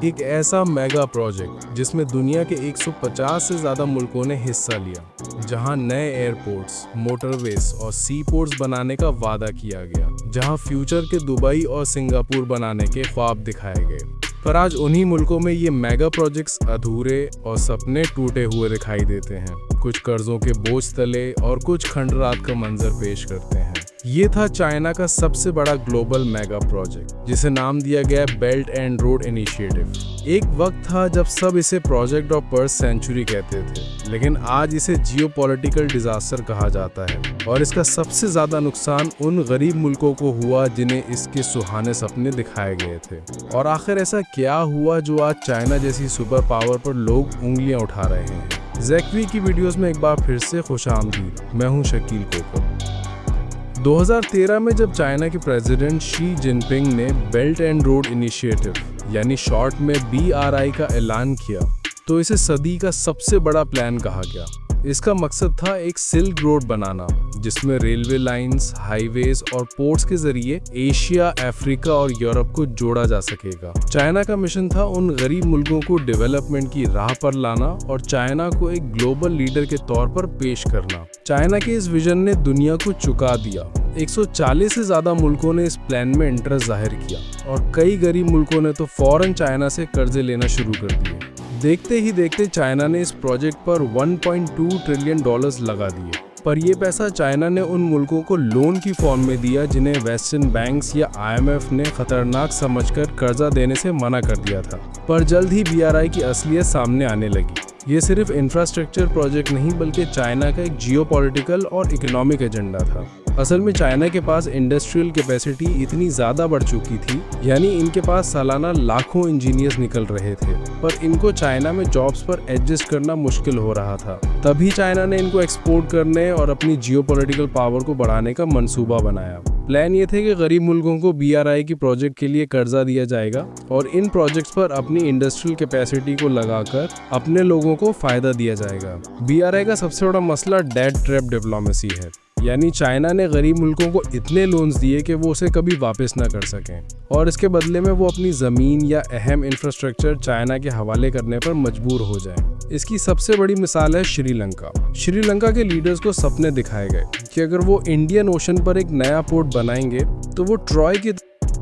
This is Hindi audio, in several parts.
एक ऐसा मेगा प्रोजेक्ट जिसमें दुनिया के 150 से ज़्यादा मुल्कों ने हिस्सा लिया, जहां नए एयरपोर्ट्स, मोटरवेज और सी पोर्ट्स बनाने का वादा किया गया, जहां फ्यूचर के दुबई और सिंगापुर बनाने के ख्वाब दिखाए गए। पर आज उन्हीं मुल्कों में ये मेगा प्रोजेक्ट्स अधूरे और सपने टूटे हुए दिखाई देते हैं, कुछ कर्जों के बोझ तले और कुछ खंडरात का मंजर पेश करते हैं। ये था चाइना का सबसे बड़ा ग्लोबल मेगा प्रोजेक्ट, जिसे नाम दिया गया बेल्ट एंड रोड इनिशिएटिव। एक वक्त था जब सब इसे प्रोजेक्ट ऑफ पर्थ सेंचुरी कहते थे, लेकिन आज इसे जियोपॉलिटिकल डिजास्टर कहा जाता है और इसका सबसे ज्यादा नुकसान उन गरीब मुल्कों को हुआ जिन्हें इसके सुहाने सपने दिखाए गए थे। और आखिर ऐसा क्या हुआ जो आज चाइना जैसी सुपर पावर पर लोग उंगलियां उठा रहे हैं। ज़ेकवी की वीडियोस में एक बार फिर से खुशामदीद। मैं हूं शकील कोकर। 2013 में जब चाइना के प्रेसिडेंट शी जिनपिंग ने बेल्ट एंड रोड इनिशिएटिव यानी शॉर्ट में BRI का ऐलान किया, तो इसे सदी का सबसे बड़ा प्लान कहा गया। इसका मकसद था एक सिल्क रोड बनाना, जिसमें रेलवे लाइंस, हाईवेज और पोर्ट्स के जरिए एशिया, अफ्रीका और यूरोप को जोड़ा जा सकेगा। चाइना का मिशन था उन गरीब मुल्कों को डेवलपमेंट की राह पर लाना और चाइना को एक ग्लोबल लीडर के तौर पर पेश करना। चाइना के इस विजन ने दुनिया को चुका दिया। 140 से ज्यादा मुल्कों ने इस प्लान में इंटरेस्ट जाहिर किया और कई गरीब मुल्कों ने तो फौरन चाइना से कर्जे लेना शुरू कर दिए। देखते ही देखते चाइना ने इस प्रोजेक्ट पर $1.2 ट्रिलियन लगा दिए। पर यह पैसा चाइना ने उन मुल्कों को लोन की फॉर्म में दिया जिन्हें वेस्टर्न बैंक्स या IMF ने खतरनाक समझकर कर्जा देने से मना कर दिया था। पर जल्द ही BRI की असलियत सामने आने लगी। ये सिर्फ इंफ्रास्ट्रक्चर प्रोजेक्ट नहीं, बल्कि चाइना का एक जियोपॉलिटिकल और इकोनॉमिक एजेंडा था। असल में चाइना के पास इंडस्ट्रियल कैपेसिटी इतनी ज़्यादा बढ़ चुकी थी, यानी इनके पास सालाना लाखों इंजीनियर्स निकल रहे थे, पर इनको चाइना में जॉब्स पर एडजस्ट करना मुश्किल हो रहा था। तभी चाइना ने इनको एक्सपोर्ट करने और अपनी जियोपॉलिटिकल पावर को बढ़ाने का मंसूबा बनाया। प्लान ये थे कि गरीब मुल्कों को BRI की प्रोजेक्ट के लिए कर्जा दिया जाएगा और इन प्रोजेक्ट्स पर अपनी इंडस्ट्रियल कैपेसिटी को लगाकर अपने लोगों को फायदा दिया जाएगा। BRI का सबसे बड़ा मसला डेट ट्रैप डिप्लोमेसी है, यानी चाइना ने गरीब मुल्कों को इतने लोन्स दिए कि वो उसे कभी वापस ना कर सकें और इसके बदले में वो अपनी ज़मीन या अहम इंफ्रास्ट्रक्चर चाइना के हवाले करने पर मजबूर हो जाएं। इसकी सबसे बड़ी मिसाल है श्रीलंका। श्रीलंका के लीडर्स को सपने दिखाए गए कि अगर वो इंडियन ओशन पर एक नया पोर्ट बनाएंगे तो वो ट्रॉय की।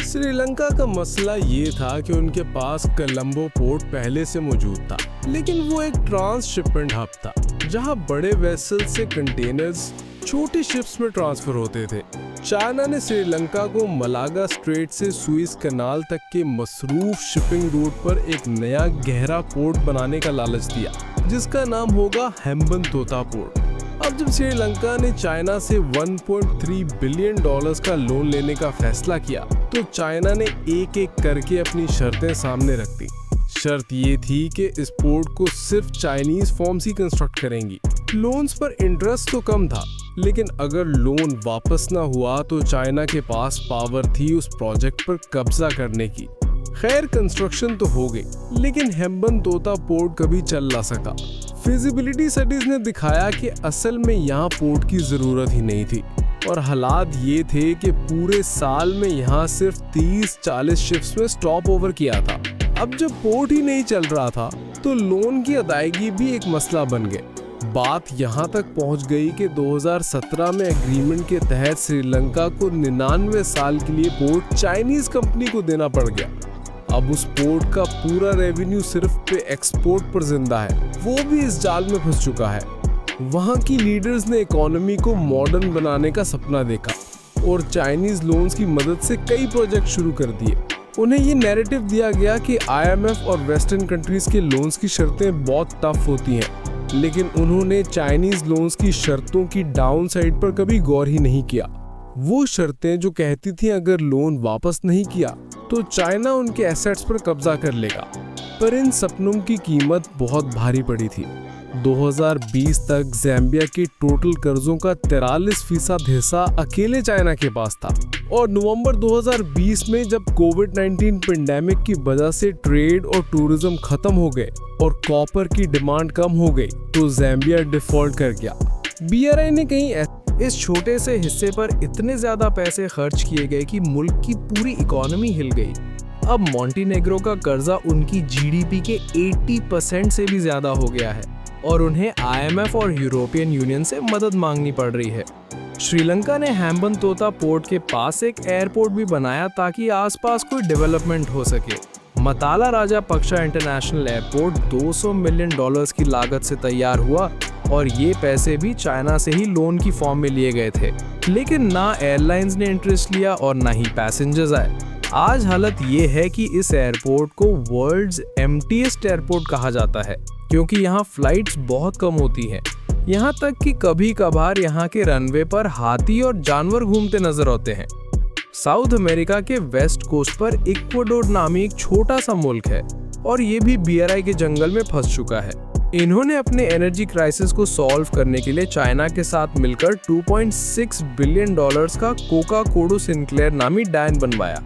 श्रीलंका का मसला ये था कि उनके पास कोलंबो पोर्ट पहले से मौजूद था, लेकिन वो एक ट्रांसशिपमेंट हब था जहां बड़े वेसल से कंटेनर्स छोटी शिप्स में ट्रांसफर होते थे। चाइना ने श्रीलंका को मलागा स्ट्रेट से सुइस कैनाल तक के मसरूफ शिपिंग रूट पर एक नया गहरा पोर्ट बनाने का लालच दिया, जिसका नाम होगा हेम्बनतोता पोर्ट। अब जब श्रीलंका ने चाइना से $1.3 बिलियन का लोन लेने का फैसला किया, तो चाइना ने एक एक करके अपनी शर्तें सामने रख दी। शर्त ये थी कि इस पोर्ट को सिर्फ चाइनीज फर्म्स ही कंस्ट्रक्ट करेंगी। लोन्स पर इंटरेस्ट तो कम था, लेकिन अगर लोन वापस ना हुआ तो चाइना के पास पावर थी उस प्रोजेक्ट पर कब्जा करने की। खैर, कंस्ट्रक्शन तो हो गई, लेकिन हेम्बनतोता पोर्ट कभी चल ना सका। फिजिबिलिटी स्टडीज ने दिखाया कि असल में यहाँ पोर्ट की जरूरत ही नहीं थी और हालात ये थे कि पूरे साल में यहाँ सिर्फ 30-40 शिप्स में स्टॉप ओवर किया था। अब जब पोर्ट ही नहीं चल रहा था तो लोन की अदायगी भी एक मसला बन गए। बात यहाँ तक पहुँच गई कि 2017 में एग्रीमेंट के तहत श्रीलंका को 99 साल के लिए पोर्ट चाइनीज कंपनी को देना पड़ गया। अब उस पोर्ट का पूरा रेवेन्यू सिर्फ पे एक्सपोर्ट पर जिंदा है, वो भी इस जाल में फंस चुका है। वहाँ की लीडर्स ने इकोनॉमी को मॉडर्न बनाने का सपना देखा और चाइनीज लोन्स की मदद से कई प्रोजेक्ट शुरू कर दिए। उन्हें ये नैरेटिव दिया गया कि IMF और वेस्टर्न कंट्रीज के लोन्स की शर्तें बहुत टफ होती हैं, लेकिन उन्होंने चाइनीज लोन्स की शर्तों की डाउन साइड पर कभी गौर ही नहीं किया। वो शर्तें जो कहती थी अगर लोन वापस नहीं किया तो चाइना उनके एसेट्स पर कब्जा कर लेगा। पर इन सपनों की कीमत बहुत भारी पड़ी थी। 2020 तक ज़ाम्बिया के टोटल कर्जों का 43% हिस्सा अकेले चाइना के पास था और नवंबर 2020 में जब कोविड-19 पेंडेमिक की वजह से ट्रेड और टूरिज्म खत्म हो गए और कॉपर की डिमांड कम हो गई, तो ज़ाम्बिया डिफॉल्ट कर गया। BRI ने कहीं इस छोटे से हिस्से पर इतने ज्यादा पैसे खर्च किए गए कि मुल्क की पूरी इकोनॉमी हिल गई। अब मॉन्टीनेग्रो का कर्जा उनकी जीडीपी के 80% से भी ज्यादा हो गया है और उन्हें आईएमएफ और यूरोपियन यूनियन से मदद मांगनी पड़ रही है। श्रीलंका ने हैम्बनतोता पोर्ट के पास एक एयरपोर्ट भी बनाया ताकि आसपास कोई डेवलपमेंट हो सके। मताला राजापक्षा इंटरनेशनल एयरपोर्ट $200 मिलियन की लागत से तैयार हुआ और ये पैसे भी चाइना से ही लोन की फॉर्म में लिए गए थे, लेकिन ना एयरलाइंस ने इंटरेस्ट लिया और ना ही पैसेंजर्स आए। आज हालत ये है कि इस एयरपोर्ट को वर्ल्ड्स एम्प्टीएस्ट एयरपोर्ट कहा जाता है क्योंकि यहाँ फ्लाइट्स बहुत कम होती हैं। यहाँ तक कि कभी कभार यहाँ के रनवे पर हाथी और जानवर घूमते नजर आते हैं। साउथ अमेरिका के वेस्ट कोस्ट पर इक्वाडोर नामी एक छोटा सा मुल्क है और ये भी BRI के जंगल में फंस चुका है। इन्होंने अपने एनर्जी क्राइसिस को सॉल्व करने के लिए चाइना के साथ मिलकर $2.6 बिलियन का कोका कोडो सिंक्लेयर नामी डैम बनवाया,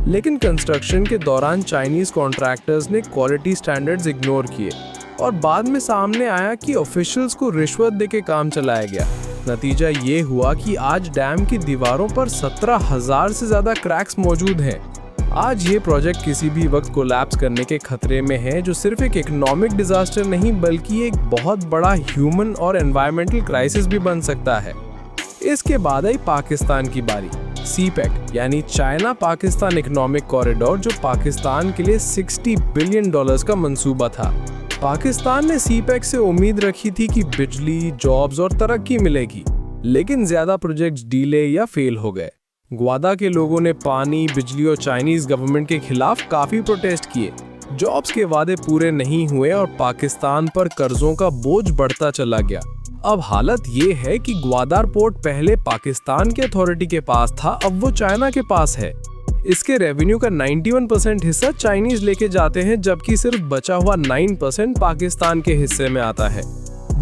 लेकिन कंस्ट्रक्शन के दौरान चाइनीज कॉन्ट्रैक्टर्स ने क्वालिटी स्टैंडर्ड्स इग्नोर किए और बाद में सामने आया कि ऑफिशियल्स को रिश्वत देके काम चलाया गया। नतीजा ये हुआ कि आज डैम की दीवारों पर 17,000 से ज्यादा क्रैक्स मौजूद हैं। आज ये प्रोजेक्ट किसी भी वक्त कोलैप्स करने के खतरे में है, जो सिर्फ एक इकोनॉमिक डिजास्टर नहीं बल्कि एक बहुत बड़ा ह्यूमन और एनवायरमेंटल क्राइसिस भी बन सकता है। इसके बाद आई पाकिस्तान की बारी। CPEC यानी चाइना पाकिस्तान इकोनॉमिक कॉरिडोर, जो पाकिस्तान के लिए $60 बिलियन का मंसूबा था। पाकिस्तान ने CPEC से उम्मीद रखी थी कि बिजली, जॉब्स और तरक्की मिलेगी, लेकिन ज्यादा प्रोजेक्ट्स डीले या फेल हो गए। ग्वादा के लोगों ने पानी, बिजली और चाइनीज गवर्नमेंट के खिलाफ काफी प्रोटेस्ट किए। जॉब्स के वादे पूरे नहीं हुए और पाकिस्तान पर कर्जों का बोझ बढ़ता चला गया। अब हालत ये है कि ग्वादार पोर्ट पहले पाकिस्तान के अथॉरिटी के पास था, अब वो चाइना के पास है। इसके रेवेन्यू का 91% हिस्सा चाइनीज लेके जाते हैं, जबकि सिर्फ बचा हुआ 9% पाकिस्तान के हिस्से में आता है।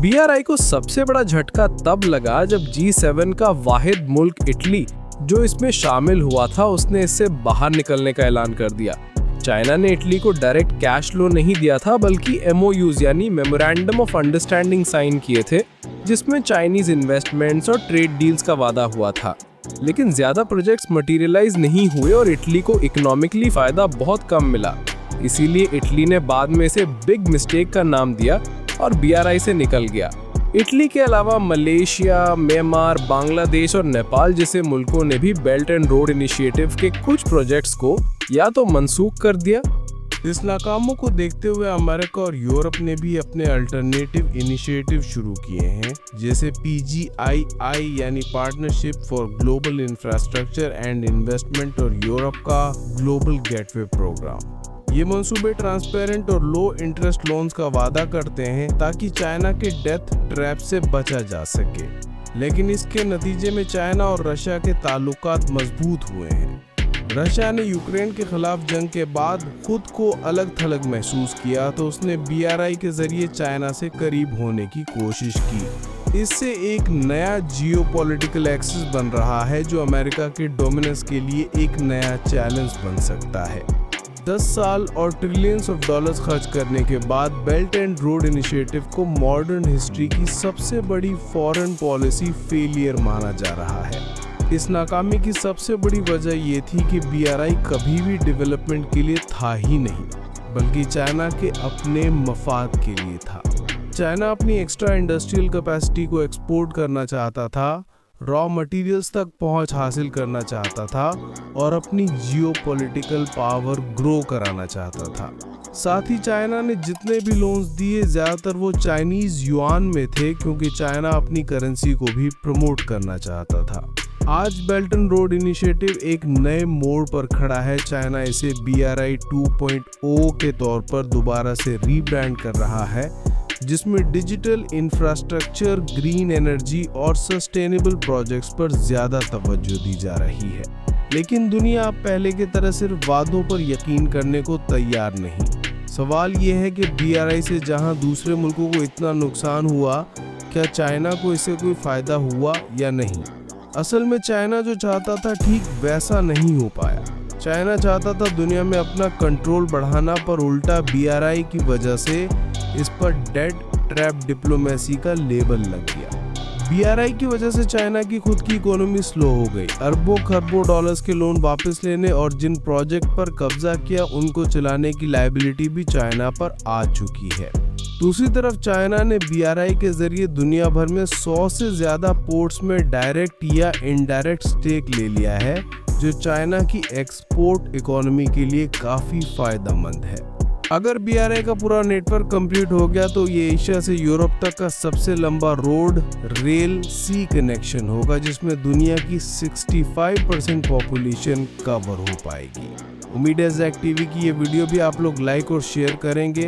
BRI को सबसे बड़ा झटका तब लगा जब G7 का वाहिद मुल्क इटली, जो इसमें शामिल हुआ था, उसने इससे बाहर निकलने का ऐलान कर दिया। चाइना ने इटली को डायरेक्ट कैश लोन नहीं दिया था, बल्कि MOUs यानी मेमोरेंडम ऑफ अंडरस्टैंडिंग साइन किए थे, जिसमें चाइनीज इन्वेस्टमेंट्स और ट्रेड डील्स का वादा हुआ था। लेकिन ज्यादा प्रोजेक्ट्स मटेरियलाइज नहीं हुए और इटली को इकोनॉमिकली फायदा बहुत कम मिला। इसीलिए इटली ने बाद में इसे बिग मिस्टेक का नाम दिया और BRI से निकल गया। इटली के अलावा मलेशिया, म्यांमार, बांग्लादेश और नेपाल जैसे मुल्कों ने भी बेल्ट एंड रोड इनिशिएटिव के कुछ प्रोजेक्ट्स को या तो मनसूख कर दिया। इस नाकामों को देखते हुए अमेरिका और यूरोप ने भी अपने अल्टरनेटिव इनिशिएटिव शुरू किए हैं, जैसे PGII यानी partnership for global infrastructure and investment और यूरोप का ग्लोबल गेटवे प्रोग्राम। ये मंसूबे ट्रांसपेरेंट और लो इंटरेस्ट लोन्स का वादा करते हैं ताकि चाइना के डेथ ट्रैप से बचा जा सके, लेकिन इसके नतीजे में चाइना और रशिया के ताल्लुकात मजबूत हुए हैं। रशिया ने यूक्रेन के खिलाफ जंग के बाद खुद को अलग थलग महसूस किया, तो उसने BRI के जरिए चाइना से करीब होने की कोशिश की। इससे एक नया जियोपॉलिटिकल एक्सिस बन रहा है, जो अमेरिका के डोमिनेंस के लिए एक नया चैलेंज बन सकता है। 10 साल और ट्रिलियंस ऑफ डॉलर्स खर्च करने के बाद बेल्ट एंड रोड इनिशिएटिव को मॉडर्न हिस्ट्री की सबसे बड़ी फॉरेन पॉलिसी फेलियर माना जा रहा है। इस नाकामी की सबसे बड़ी वजह ये थी कि BRI कभी भी डेवलपमेंट के लिए था ही नहीं, बल्कि चाइना के अपने मफाद के लिए था। चाइना अपनी एक्स्ट्रा इंडस्ट्रियल कैपेसिटी को एक्सपोर्ट करना चाहता था, रॉ मटेरियल्स तक पहुंच हासिल करना चाहता था और अपनी जियोपॉलिटिकल पावर ग्रो कराना चाहता था। साथ ही चाइना ने जितने भी लोन्स दिए, ज़्यादातर वो चाइनीज युआन में थे, क्योंकि चाइना अपनी करेंसी को भी प्रमोट करना चाहता था। आज बेल्ट एंड रोड इनिशिएटिव एक नए मोड़ पर खड़ा है। चाइना इसे BRI 2.0 के तौर पर दोबारा से रीब्रांड कर रहा है, जिसमें डिजिटल इंफ्रास्ट्रक्चर, ग्रीन एनर्जी और सस्टेनेबल प्रोजेक्ट्स पर ज्यादा तवज्जो दी जा रही है। लेकिन दुनिया अब पहले की तरह सिर्फ वादों पर यकीन करने को तैयार नहीं। सवाल यह है कि BRI से जहां दूसरे मुल्कों को इतना नुकसान हुआ, क्या चाइना को इससे कोई फायदा हुआ या नहीं? असल में चाइना जो चाहता था ठीक वैसा नहीं हो पाया। चाइना चाहता था दुनिया में अपना कंट्रोल बढ़ाना, पर उल्टा BRI की वजह से इस पर डेड ट्रैप डिप्लोमेसी का लेबल लग गया। BRI की वजह से चाइना की खुद की इकोनॉमी स्लो हो गई। अरबों खरबों डॉलर्स के लोन वापस लेने और जिन प्रोजेक्ट पर कब्जा किया उनको चलाने की लायबिलिटी भी चाइना पर आ चुकी है। दूसरी तरफ चाइना ने BRI के जरिए दुनिया भर में 100 से ज्यादा पोर्ट्स में डायरेक्ट या इनडायरेक्ट स्टेक ले लिया है, जो चाइना की एक्सपोर्ट इकोनॉमी के लिए काफी फायदेमंद है। अगर BRI का पूरा नेटवर्क कंप्लीट हो गया तो ये एशिया से यूरोप तक का सबसे लंबा रोड, रेल, सी कनेक्शन होगा, जिसमें दुनिया की 65% पॉपुलेशन कवर हो पाएगी। उम्मीद है ज़ैक टीवी की ये वीडियो भी आप लोग लाइक और शेयर करेंगे।